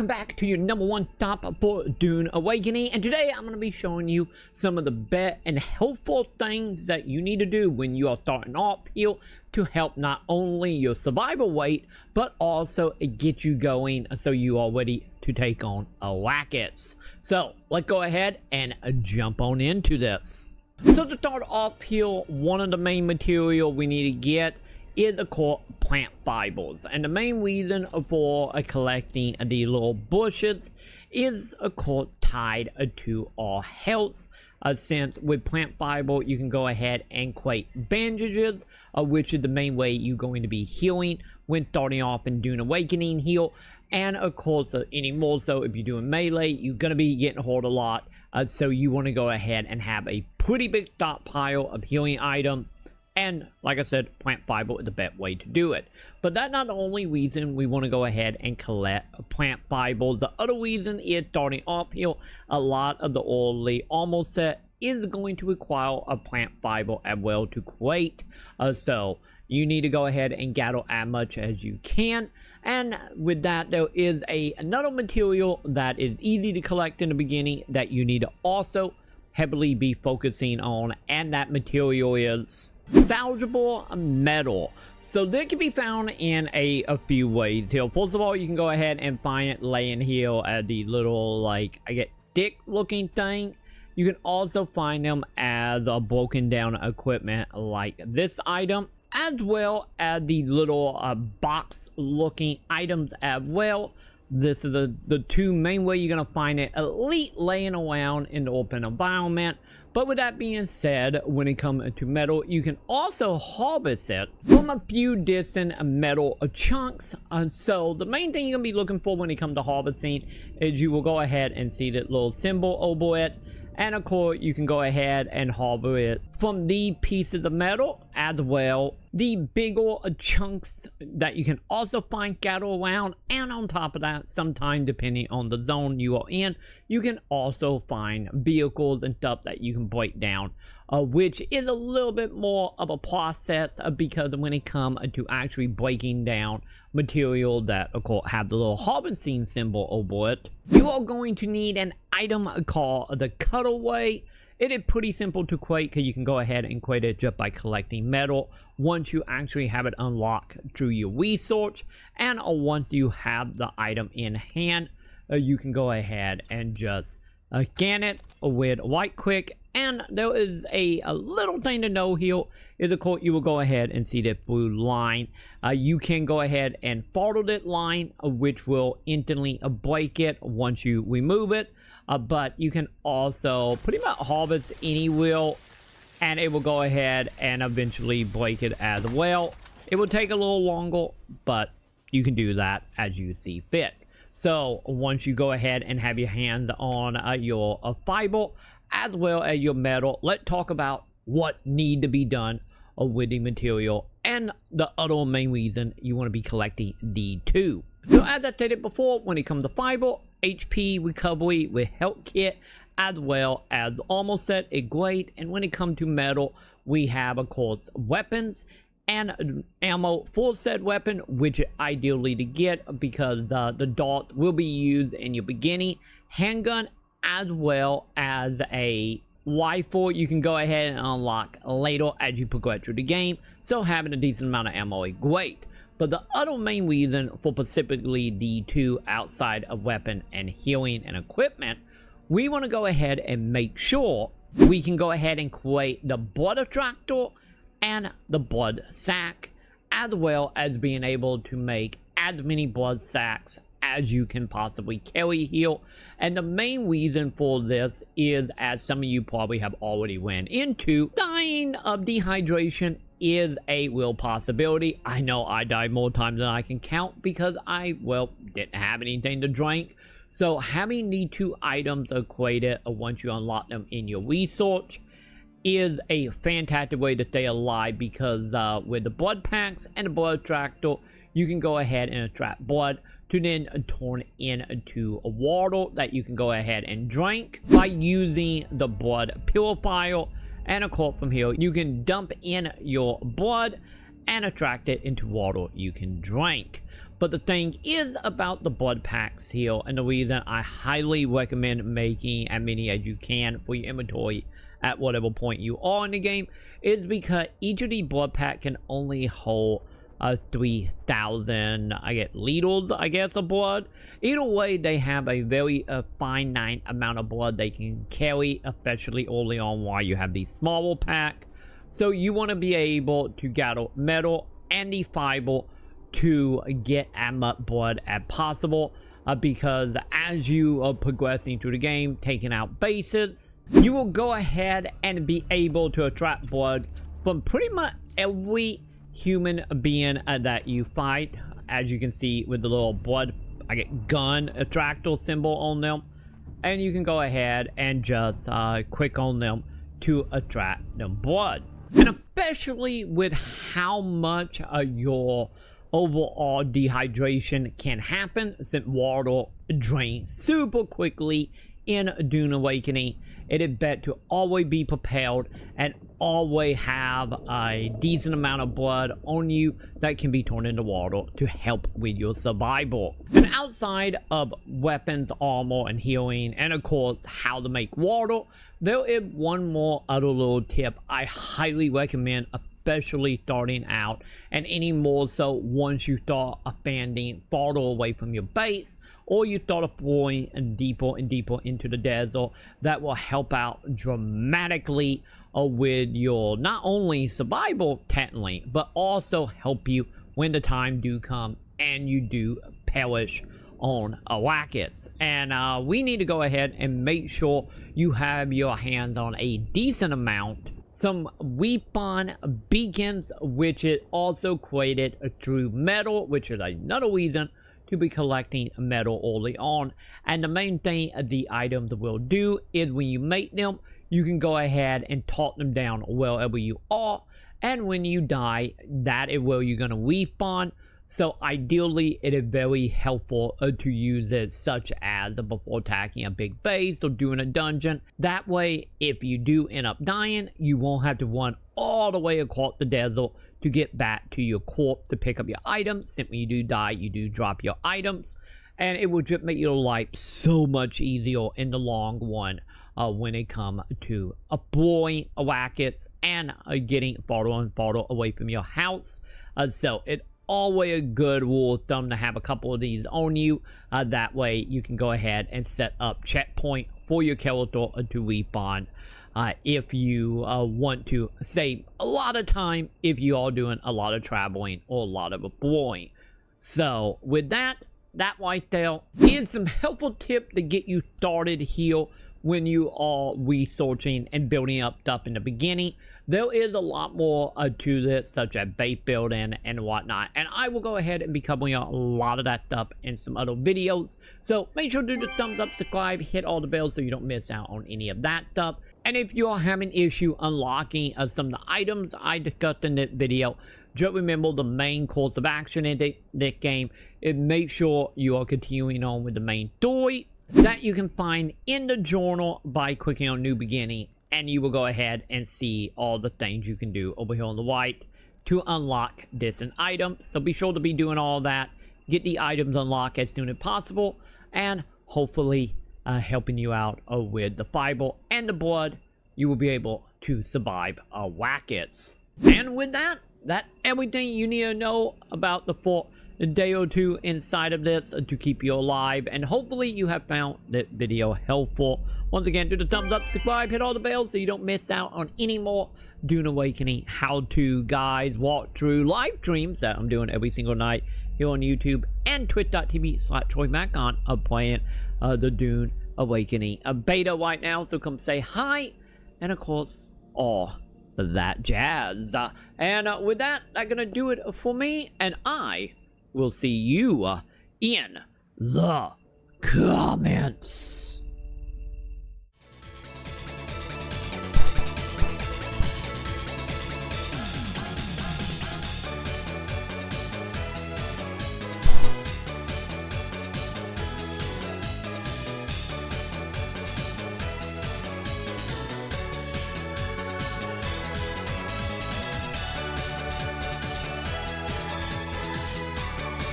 welcome back to your #1 stop for Dune Awakening, and today I'm going to be showing you some of the best and helpful things that you need to do when you are starting off here to help not only your survival weight, but also get you going so you are ready to take on Arrakis. So let's go ahead and jump on into this. So to start off here, one of the main material we need to get is called plant fibers, and the main reason for collecting the little bushes is called tied to our health, since with plant fiber you can go ahead and create bandages, which is the main way you're going to be healing when starting off in Dune Awakening here. And of course, any more so if you're doing melee, you're going to be getting hurt a lot, so you want to go ahead and have a pretty big stockpile of healing items. And like I said, plant fiber is the best way to do it. But that's not the only reason we want to go ahead and collect plant fibers. The other reason is starting off here, a lot of the early armor set is going to require a plant fiber as well to create. So you need to go ahead and gather as much as you can. And with that, there is another material that is easy to collect in the beginning that you need to also heavily be focusing on, and that material is salvageable metal. So they can be found in a few ways here. First of all, you can go ahead and find it laying here at the little, like, I get thick looking thing. You can also find them as a broken down equipment like this item, as well as the little box looking items as well. This is the two main way you're going to find it, elite laying around in the open environment. But with that being said, when it comes to metal, you can also harvest it from a few distant metal chunks. So the main thing you're going to be looking for when it comes to harvesting is you will go ahead and see that little symbol over it. And of course, you can go ahead and harvest it from the pieces of metal, as well the bigger chunks that you can also find scattered around. And on top of that, sometimes depending on the zone you are in, you can also find vehicles and stuff that you can break down, which is a little bit more of a process, because when it comes to actually breaking down material that of course have the little harvesting symbol over it, you are going to need an item called the cutaway. It is pretty simple to create, because you can go ahead and create it just by collecting metal once you actually have it unlocked through your research. And once you have the item in hand, you can go ahead and just scan it with right click. And there is a little thing to know here is, of course, you will go ahead and see that blue line. You can go ahead and follow that line, which will instantly break it once you remove it. But you can also pretty much harvest any wheel, and it will go ahead and eventually break it as well. It will take a little longer, but you can do that as you see fit. So once you go ahead and have your hands on your fiber as well as your metal, let's talk about what need to be done with the material and the other main reason you want to be collecting D2. So as I stated before, when it comes to fiber, HP recovery with health kit as well as armor set is great. And when it comes to metal, we have of course weapons and ammo for said weapon, which ideally to get, because the darts will be used in your beginning handgun, as well as a rifle you can go ahead and unlock later as you progress through the game. So having a decent amount of ammo is great. But the other main reason for specifically D2 outside of weapon and healing and equipment, we want to go ahead and make sure we can go ahead and create the blood attractor and the blood sack, as well as being able to make as many blood sacks as you can possibly carry here. And the main reason for this is, as some of you probably have already went into, dying of dehydration is a real possibility. I know I died more times than I can count because I, well, didn't have anything to drink. So having the two items equated once you unlock them in your research is a fantastic way to stay alive, because with the blood packs and the blood attractor, you can go ahead and attract blood to then turn into a water that you can go ahead and drink by using the blood purifier. And of course, from here you can dump in your blood and attract it into water you can drink. But the thing is about the blood packs here, and the reason I highly recommend making as many as you can for your inventory at whatever point you are in the game, is because each of the blood pack can only hold 3,000 liters, I guess, of blood. Either way, they have a very finite amount of blood they can carry, especially early on while you have the smaller pack. So you want to be able to gather metal and the fiber to get as much blood as possible, because as you are progressing through the game, taking out bases, you will go ahead and be able to attract blood from pretty much every human being that you fight, as you can see with the little blood gun attractor symbol on them. And you can go ahead and just click on them to attract them blood. And especially with how much your overall dehydration can happen, since water drains super quickly in Dune Awakening, it is better to always be prepared and always have a decent amount of blood on you that can be turned into water to help with your survival. And outside of weapons, armor, and healing, and of course how to make water, there is one more other little tip I highly recommend, especially starting out, and any more so once you start expanding farther away from your base, or you start exploring deeper and deeper into the desert. That will help out dramatically with your not only survival technically, but also help you when the time do come and you do perish on Arrakis. And we need to go ahead and make sure you have your hands on a decent amount some weapon beacons, which is also created through metal, which is another reason to be collecting metal early on. And the main thing the items will do is when you make them, you can go ahead and talk them down wherever you are, and when you die, that is where you're gonna respawn. So ideally, it is very helpful to use it, such as before attacking a big base or doing a dungeon. That way, if you do end up dying, you won't have to run all the way across the desert to get back to your corpse to pick up your items. Simply, you do die, you do drop your items, and it will just make your life so much easier in the long run when it comes to exploring Arrakis and getting farther and farther away from your house. So it always a good rule of thumb to have a couple of these on you. That way you can go ahead and set up checkpoint for your character to respawn if you want to save a lot of time if you are doing a lot of traveling or a lot of exploring. So with that right there is some helpful tip to get you started here when you are researching and building up stuff in the beginning. There is a lot more to this, such as base building and whatnot, and I will go ahead and be covering a lot of that stuff in some other videos. So make sure to do the thumbs up, subscribe, hit all the bells so you don't miss out on any of that stuff. And if you are having issue unlocking some of the items I discussed in this video, just remember the main course of action in this game is make sure you are continuing on with the main story that you can find in the journal by clicking on New Beginning, and you will go ahead and see all the things you can do over here on the right to unlock different items. So be sure to be doing all that, get the items unlocked as soon as possible, and hopefully helping you out with the fiber and the blood, you will be able to survive Arrakis. And with that, that's everything you need to know about the fort. A day or two inside of this to keep you alive, and hopefully you have found that video helpful. Once again, do the thumbs up, subscribe, hit all the bells so you don't miss out on any more Dune Awakening how-to guides, walkthrough, live streams that I'm doing every single night here on YouTube and twitch.tv/troymaconn of playing the Dune Awakening beta right now. So come say hi, and of course, all that jazz. And with that, that's gonna do it for me, and I will see you in the comments.